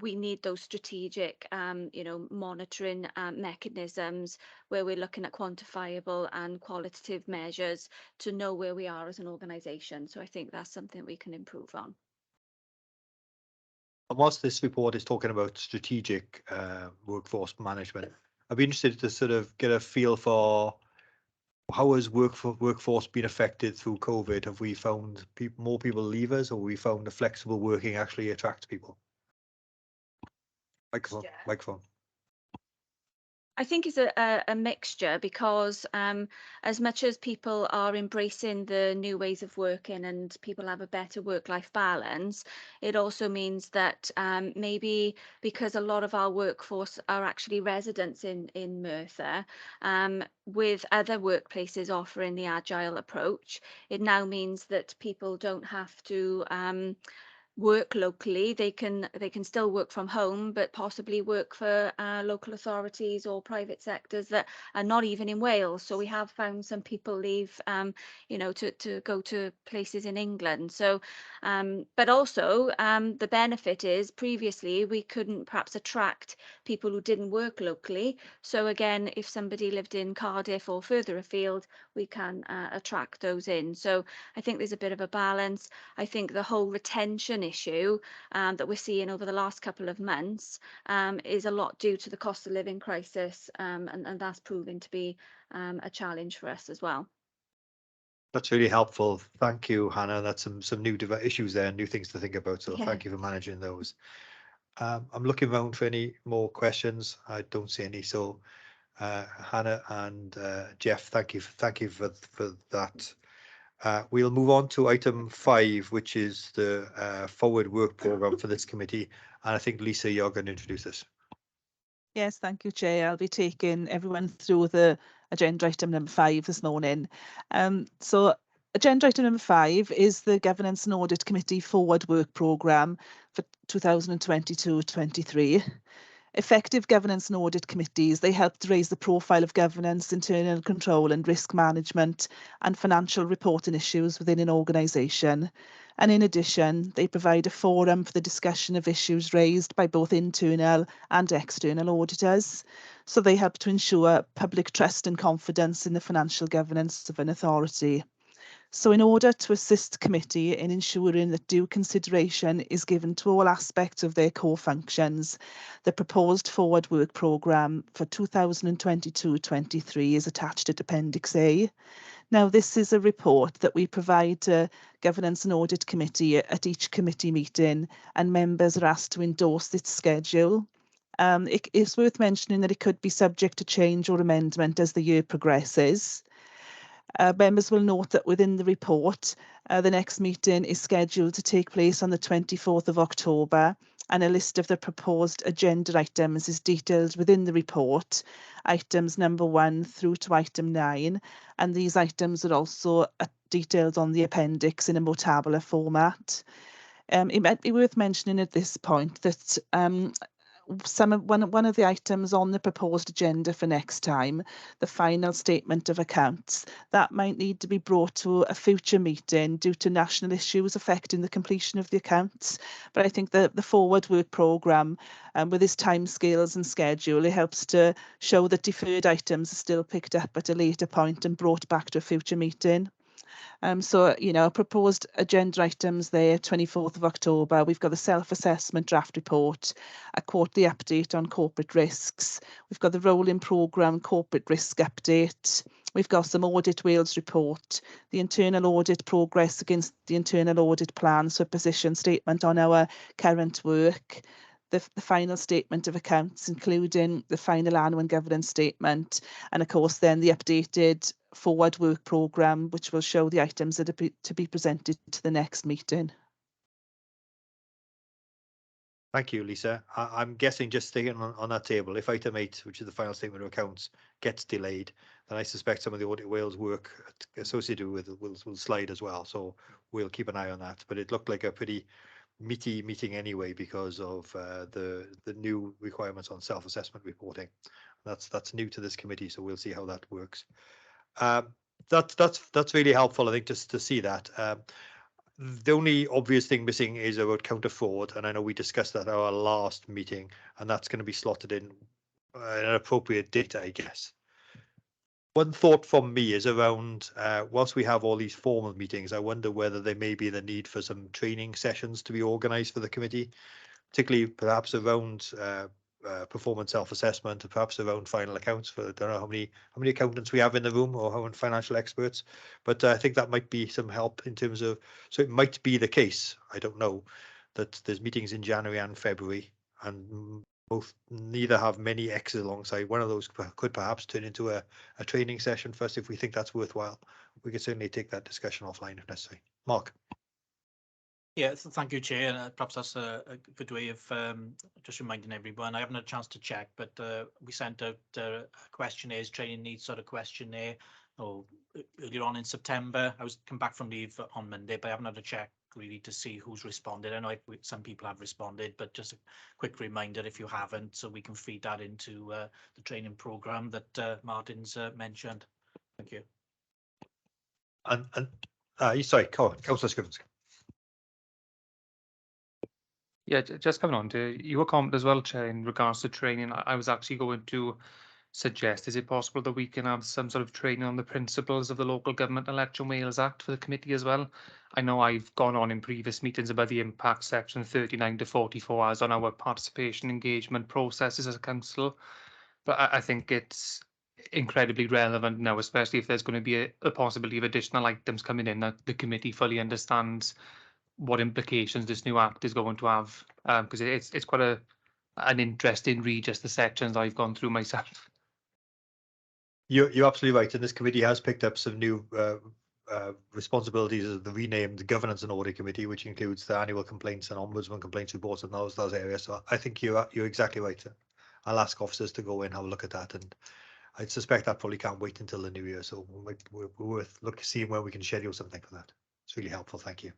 we need those strategic, monitoring mechanisms where we're looking at quantifiable and qualitative measures to know where we are as an organisation. So I think that's something we can improve on. And whilst this report is talking about strategic workforce management, I'd be interested to sort of get a feel for how has workforce been affected through COVID? Have we found more people leave us, or we found the flexible working actually attracts people? Microphone. I think it's a mixture, because as much as people are embracing the new ways of working and people have a better work-life balance, it also means that maybe because a lot of our workforce are actually residents in Merthyr, with other workplaces offering the agile approach, it now means that people don't have to work locally. They can still work from home, but possibly work for local authorities or private sectors that are not even in Wales. So we have found some people leave, to go to places in England. So, but also the benefit is previously we couldn't perhaps attract people who didn't work locally. So again, if somebody lived in Cardiff or further afield, we can attract those in. So I think there's a bit of a balance. I think the whole retention issue that we're seeing over the last couple of months is a lot due to the cost of living crisis, and that's proving to be a challenge for us as well. That's really helpful. Thank you, Hannah. That's some new issues there, new things to think about. So Yeah. Thank you for managing those. I'm looking around for any more questions. I don't see any. So Hannah and Jeff, thank you for that. We'll move on to item 5, which is the forward work programme for this committee. And I think, Lisa, you're going to introduce this. Yes, thank you, Chair. I'll be taking everyone through the agenda item number 5 this morning. So agenda item number 5 is the Governance and Audit Committee Forward Work Programme for 2022-23. Effective governance and audit committees, they help to raise the profile of governance, internal control and risk management and financial reporting issues within an organisation. And in addition, they provide a forum for the discussion of issues raised by both internal and external auditors. So they help to ensure public trust and confidence in the financial governance of an authority. So in order to assist the committee in ensuring that due consideration is given to all aspects of their core functions, the proposed forward work programme for 2022-23 is attached at Appendix A. Now, this is a report that we provide to Governance and Audit Committee at each committee meeting, and members are asked to endorse its schedule. It is worth mentioning that it could be subject to change or amendment as the year progresses. Members will note that within the report, the next meeting is scheduled to take place on the 24th of October, and a list of the proposed agenda items is detailed within the report, items number 1 through to item 9, and these items are also detailed on the appendix in a more tabular format. It might be worth mentioning at this point that one of the items on the proposed agenda for next time, the final statement of accounts, that might need to be brought to a future meeting due to national issues affecting the completion of the accounts. But I think the forward work programme, with its timescales and schedule, it helps to show that deferred items are still picked up at a later point and brought back to a future meeting. So, proposed agenda items there, 24th of October, we've got the self-assessment draft report, a quarterly update on corporate risks. We've got the rolling programme corporate risk update. We've got some Audit Wales report, the internal audit progress against the internal audit plan, so a position statement on our current work. The final statement of accounts, including the final annual governance statement, and of course then the updated forward work programme, which will show the items that are to be presented to the next meeting. Thank you, Lisa. I'm guessing, just staying on that table, if item 8, which is the final statement of accounts, gets delayed, then I suspect some of the Audit Wales work associated with it will slide as well. So we'll keep an eye on that. But it looked like a pretty meaty meeting anyway because of the new requirements on self-assessment reporting. That's new to this committee, so we'll see how that works. That's really helpful, I think, just to see that. The only obvious thing missing is about counter fraud, and I know we discussed that at our last meeting, and that's going to be slotted in an appropriate date, I guess. One thought from me is around, whilst we have all these formal meetings, I wonder whether there may be the need for some training sessions to be organised for the committee, particularly perhaps around performance self-assessment, perhaps around final accounts. For I don't know how many accountants we have in the room or how many financial experts, but I think that might be some help in terms of. So it might be the case, I don't know, that there's meetings in January and February, and neither have many X's alongside. One of those could perhaps turn into a training session for us if we think that's worthwhile. We could certainly take that discussion offline if necessary. Mark. Yeah, thank you, Chair. Perhaps that's a good way of just reminding everyone. I haven't had a chance to check, but we sent out questionnaires, training needs sort of questionnaire, earlier on in September. I was come back from leave on Monday, but I haven't had a check really to see who's responded. I know some people have responded, but just a quick reminder if you haven't, so we can feed that into the training programme that Martin's mentioned. Thank you. And sorry, Councillor Scrivens. Yeah, just coming on to your comment as well, Chair, in regards to training. I was actually going to suggest, is it possible that we can have some sort of training on the principles of the Local Government Electoral Mails Act for the committee as well? I know I've gone on in previous meetings about the impact section 39 to 44 hours on our participation engagement processes as a council, but I think it's incredibly relevant now, especially if there's going to be a possibility of additional items coming in, that the committee fully understands what implications this new act is going to have, because it's quite an interesting read, just the sections I've gone through myself. You're absolutely right, and this committee has picked up some new responsibilities of the renamed Governance and Audit Committee, which includes the annual complaints and ombudsman complaints reports and those areas. So I think you're exactly right. I'll ask officers to go in and have a look at that, and I suspect that probably can't wait until the new year. So we're worth seeing where we can schedule something for that. It's really helpful. Thank you.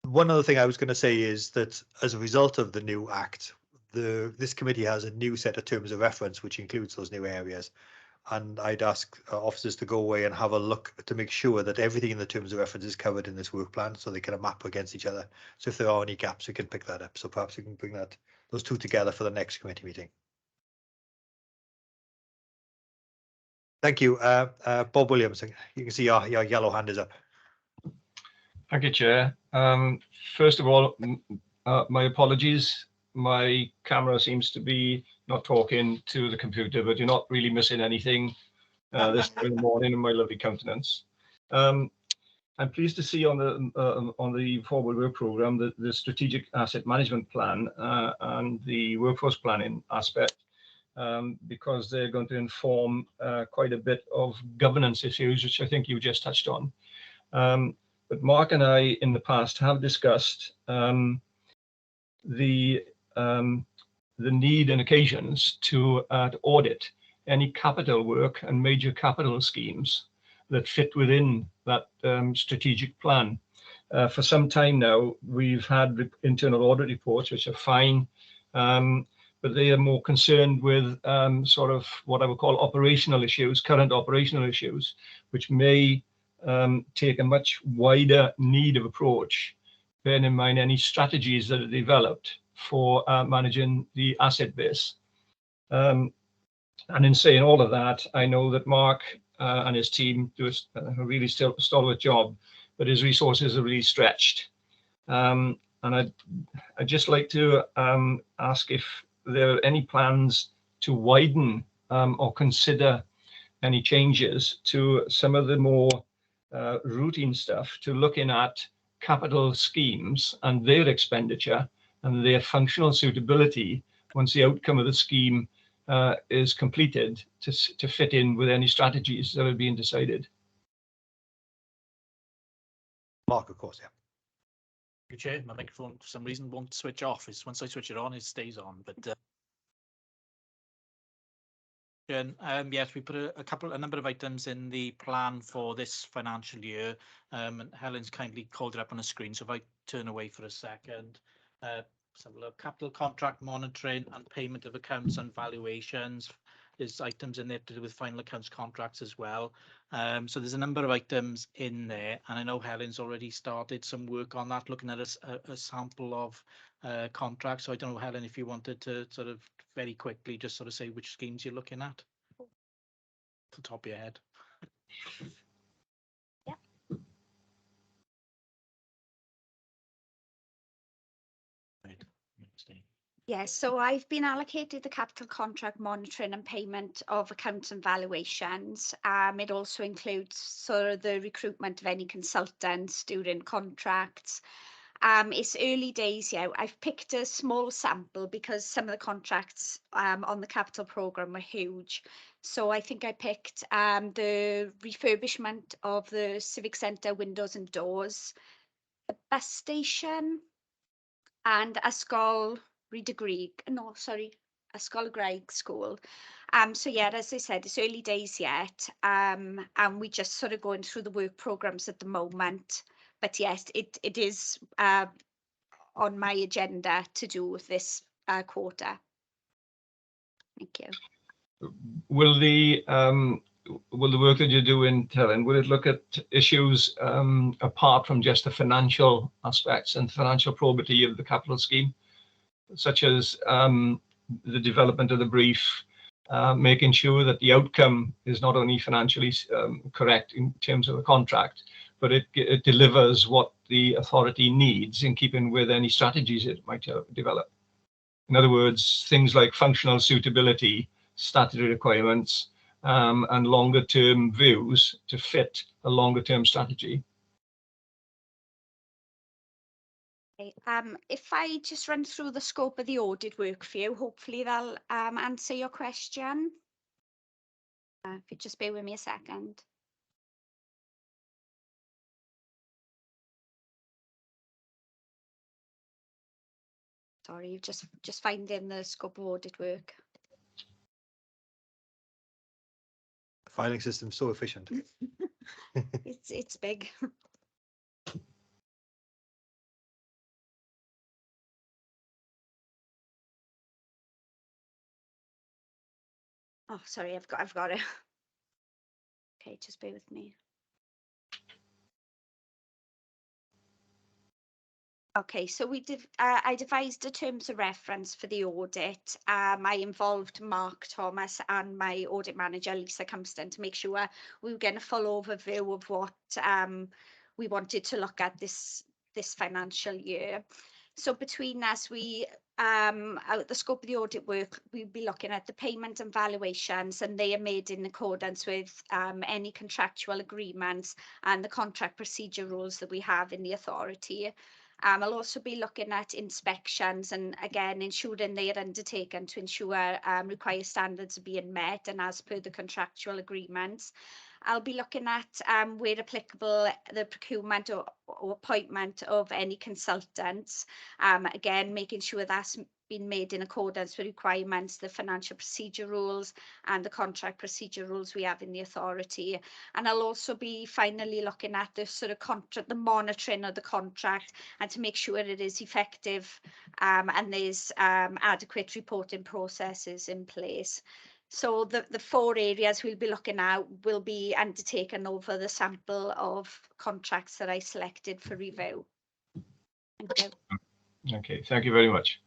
One other thing I was going to say is that as a result of the new act, this committee has a new set of terms of reference, which includes those new areas. And I'd ask officers to go away and have a look to make sure that everything in the terms of reference is covered in this work plan, so they can map against each other. So if there are any gaps, we can pick that up. So perhaps we can bring those two together for the next committee meeting. Thank you. Bob Williams, you can see your yellow hand is up. Thank you, Chair. First of all, my apologies. My camera seems to be not talking to the computer, but you're not really missing anything this in the morning in my lovely countenance. I'm pleased to see on the forward work programme that the strategic asset management plan and the workforce planning aspect, because they're going to inform quite a bit of governance issues, which I think you just touched on. But Mark and I in the past have discussed the need and occasions to audit any capital work and major capital schemes that fit within that strategic plan. For some time now, we've had internal audit reports, which are fine, but they are more concerned with sort of what I would call operational issues, current operational issues, which may take a much wider need of approach, bearing in mind any strategies that are developed for managing the asset base. And in saying all of that, I know that Mark and his team do a really stalwart job, but his resources are really stretched. And I'd just like to ask if there are any plans to widen or consider any changes to some of the more routine stuff, to looking at capital schemes and their expenditure and their functional suitability once the outcome of the scheme is completed to fit in with any strategies that are being decided. Mark, of course, yeah. Good, Chair. My microphone for some reason won't switch off. It's once I switch it on, it stays on. But yes, we put a number of items in the plan for this financial year, and Helen's kindly called it up on the screen. So if I turn away for a second, let's have a look. Capital contract monitoring and payment of accounts and valuations, there's items in there to do with final accounts contracts as well. So there's a number of items in there, and I know Helen's already started some work on that, looking at a sample of contracts. So I don't know, Helen, if you wanted to sort of very quickly just sort of say which schemes you're looking at. To the top of your head. Yes, so I've been allocated the capital contract monitoring and payment of accounts and valuations. It also includes sort of the recruitment of any consultants during contracts. It's early days yet. I've picked a small sample because some of the contracts on the capital programme were huge. So I think I picked the refurbishment of the Civic Centre windows and doors, the bus station, and Ysgol Ysgol Graig School. So yeah, as I said, it's early days yet, and we just sort of going through the work programs at the moment. But yes, it is on my agenda to do with this quarter. Thank you. Will the work that you're doing, Helen, will it look at issues apart from just the financial aspects and financial probity of the capital scheme, such as the development of the brief, making sure that the outcome is not only financially correct in terms of the contract, but it delivers what the authority needs in keeping with any strategies it might develop? In other words, things like functional suitability, statutory requirements, and longer term views to fit a longer term strategy. Okay, if I just run through the scope of the audit work for you, hopefully that'll answer your question. If you just bear with me a second. Sorry, just finding the scope of audit work. The filing system's so efficient. It's big. Oh, sorry, I've got it. Okay, just bear with me. Okay, so I devised the terms of reference for the audit. I involved Mark Thomas and my audit manager, Lisa Cumston, to make sure we were getting a full overview of what we wanted to look at this financial year. So between us, out the scope of the audit work, we'll be looking at the payment and valuations, and they are made in accordance with any contractual agreements and the contract procedure rules that we have in the authority. I'll also be looking at inspections and again ensuring they are undertaken to ensure required standards are being met and as per the contractual agreements. I'll be looking at where applicable the procurement or appointment of any consultants. Again, making sure that's been made in accordance with requirements, the financial procedure rules and the contract procedure rules we have in the authority. And I'll also be finally looking at the sort of contract, the monitoring of the contract, and to make sure it is effective and there's adequate reporting processes in place. So the 4 areas we'll be looking at will be undertaken over the sample of contracts that I selected for review. Thank you. Okay, thank you very much.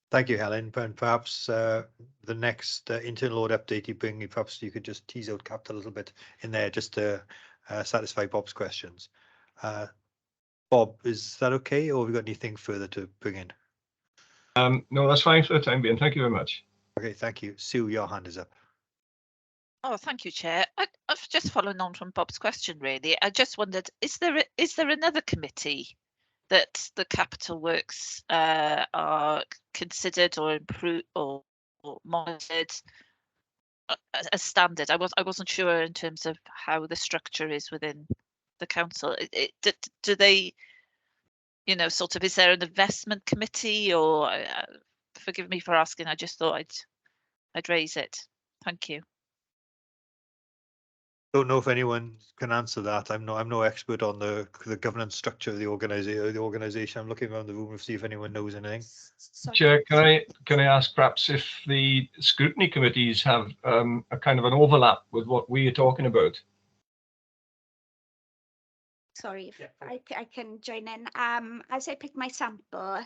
Thank you, Helen. And perhaps the next internal audit update you bring, perhaps you could just tease out capital a little bit in there just to satisfy Bob's questions. Bob, is that okay, or have you got anything further to bring in? No, that's fine for the time being. Thank you very much. Okay, thank you. Sue, your hand is up. Oh, thank you, Chair. I've just followed on from Bob's question, really. I just wondered, is there another committee that the capital works are considered or improved or monitored as standard? I wasn't sure in terms of how the structure is within the council. Do they, you know, sort of, is there an investment committee, or forgive me for asking, I just thought I'd raise it. Thank you. Don't know if anyone can answer that. I'm no expert on the governance structure of the organization. I'm looking around the room to see if anyone knows anything. Sorry. Chair, can I ask perhaps if the scrutiny committees have a kind of an overlap with what we are talking about? Sorry, if I can join in. As I pick my sample,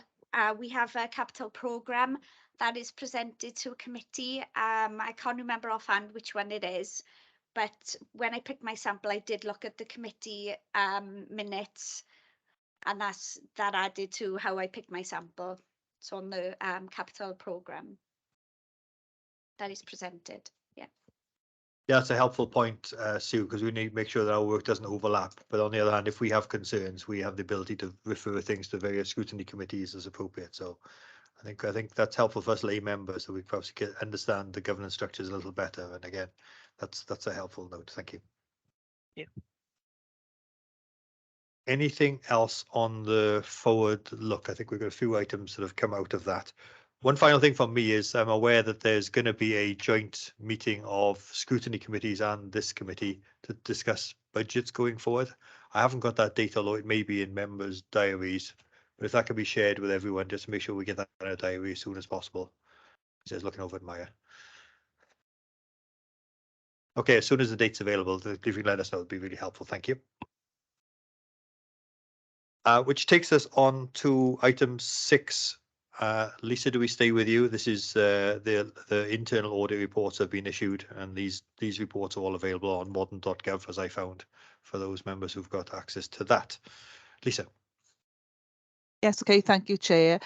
we have a capital programme that is presented to a committee. I can't remember offhand which one it is, but when I picked my sample, I did look at the committee minutes, and that added to how I picked my sample. So on the capital programme that is presented. Yeah. Yeah, that's a helpful point, Sue, because we need to make sure that our work doesn't overlap. But on the other hand, if we have concerns, we have the ability to refer things to various scrutiny committees as appropriate. So I think that's helpful for us lay members, so we perhaps can understand the governance structures a little better. And again, that's a helpful note. Thank you. Yeah. Anything else on the forward look? I think we've got a few items that have come out of that. One final thing from me is I'm aware that there's going to be a joint meeting of scrutiny committees and this committee to discuss budgets going forward. I haven't got that date, although it may be in members' diaries. But if that can be shared with everyone, just to make sure we get that in our diary as soon as possible. Just looking over at Maya. Okay, as soon as the date's available, if you can let us know, it'd be really helpful. Thank you. Which takes us on to item 6. Lisa, do we stay with you? This is the internal audit reports have been issued, and these reports are all available on modern.gov, as I found, for those members who've got access to that. Lisa. Yes, okay, thank you, Chair.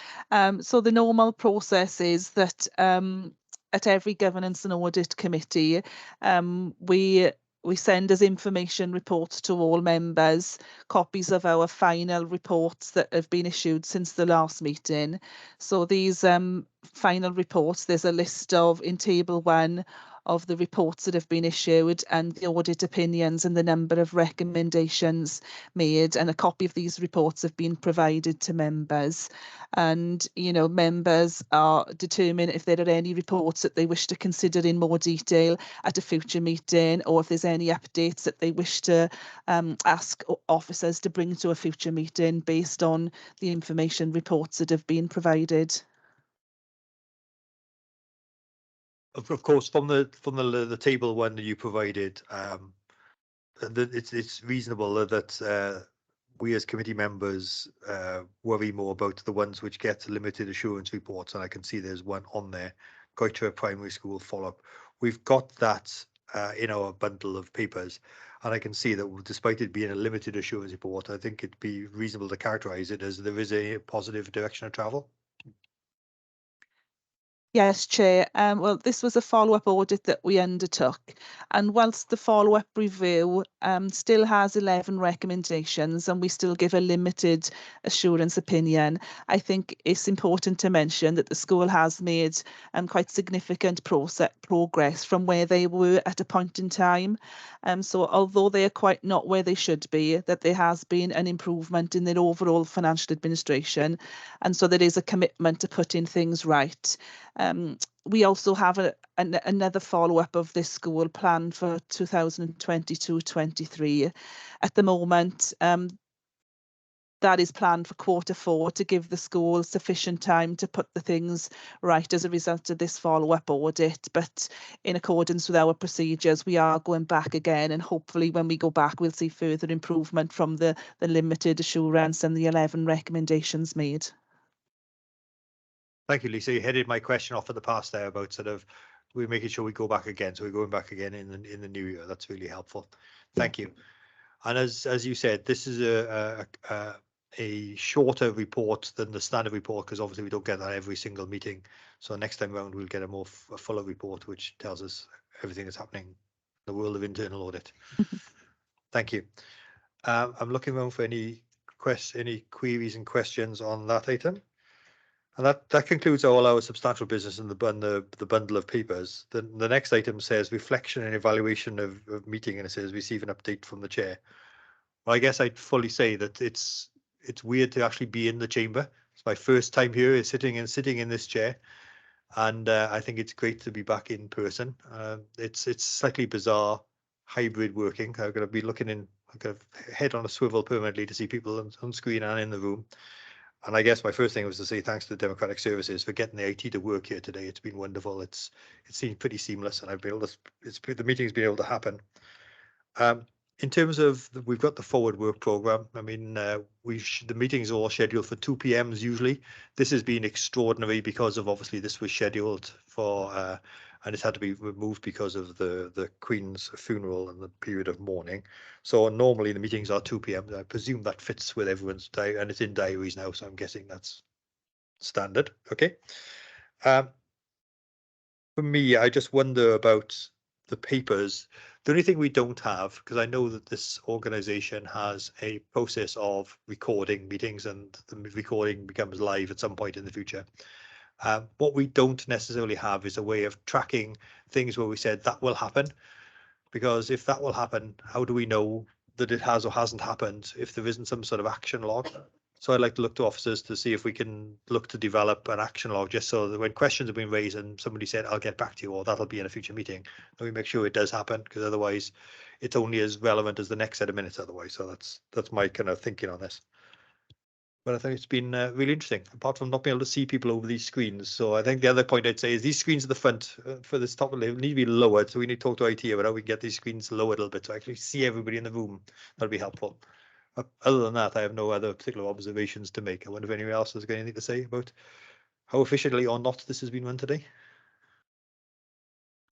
So the normal process is that at every governance and audit committee, we send as information reports to all members, copies of our final reports that have been issued since the last meeting. So these final reports, there's a list of, in table 1, of the reports that have been issued and the audit opinions and the number of recommendations made, and a copy of these reports have been provided to members. And members are determined if there are any reports that they wish to consider in more detail at a future meeting, or if there's any updates that they wish to ask officers to bring to a future meeting based on the information reports that have been provided. Of course, from the table 1 that you provided, it's reasonable that we as committee members worry more about the ones which get limited assurance reports, and I can see there's one on there, Goitra Primary School follow-up. We've got that in our bundle of papers, and I can see that despite it being a limited assurance report, I think it'd be reasonable to characterize it as there is a positive direction of travel. Yes, Chair. Well, this was a follow-up audit that we undertook, and whilst the follow-up review still has 11 recommendations and we still give a limited assurance opinion, I think it's important to mention that the school has made quite significant progress from where they were at a point in time. So although they are quite not where they should be, that there has been an improvement in their overall financial administration, and so there is a commitment to putting things right. We also have another follow-up of this school plan for 2022-23. At the moment, that is planned for Q4 to give the school sufficient time to put the things right as a result of this follow-up audit. But in accordance with our procedures, we are going back again, and hopefully when we go back, we'll see further improvement from the limited assurance and the 11 recommendations made. Thank you, Lisa. You headed my question off at the pass there about sort of we're making sure we go back again. So we're going back again in the new year. That's really helpful. Thank you. And as you said, this is a shorter report than the standard report, because obviously we don't get that every single meeting. So next time around we'll get a fuller report which tells us everything that's happening in the world of internal audit. Thank you. I'm looking around for any queries and questions on that item. And that concludes all our substantial business in the bundle of papers. The next item says reflection and evaluation of meeting, and it says receive an update from the chair. Well, I guess I'd fully say that it's weird to actually be in the chamber. It's my first time here, is sitting in this chair, and I think it's great to be back in person. It's slightly bizarre hybrid working. I'm going to be looking in, I'm going to head on a swivel permanently to see people on screen and in the room. And I guess my first thing was to say thanks to the Democratic Services for getting the IT to work here today. It's been wonderful. It seemed pretty seamless, and I've been able to. The meeting's been able to happen. In terms of we've got the forward work program. I mean, the meetings are all scheduled for 2 p.m. usually. This has been extraordinary because of obviously this was scheduled for and it's had to be removed because of the Queen's funeral and the period of mourning. So normally the meetings are 2 p.m. I presume that fits with everyone's diary, and it's in diaries now, so I'm guessing that's standard. Okay. For me, I just wonder about the papers. The only thing we don't have, because I know that this organization has a process of recording meetings and the recording becomes live at some point in the future. What we don't necessarily have is a way of tracking things where we said that will happen, because if that will happen, how do we know that it has or hasn't happened if there isn't some sort of action log? So I'd like to look to officers to see if we can look to develop an action log, just so that when questions have been raised and somebody said, I'll get back to you, or that'll be in a future meeting, then we make sure it does happen, because otherwise it's only as relevant as the next set of minutes otherwise. So that's my kind of thinking on this. But I think it's been really interesting, apart from not being able to see people over these screens. So I think the other point I'd say is these screens at the front for this top level need to be lowered. So we need to talk to IT about how we can get these screens lowered a little bit to actually see everybody in the room. That'd be helpful. Other than that, I have no other particular observations to make. I wonder if anyone else has got anything to say about how efficiently or not this has been run today.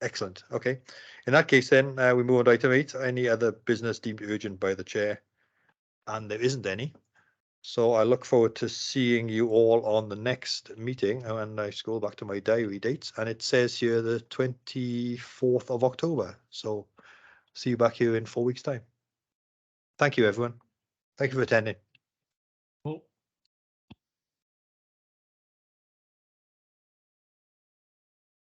Excellent. Okay. In that case, then we move on to item 8. Any other business deemed urgent by the chair? And there isn't any. So I look forward to seeing you all on the next meeting. And I scroll back to my diary dates, and it says here the 24th of October. So see you back here in 4 weeks' time. Thank you, everyone. Thank you for attending.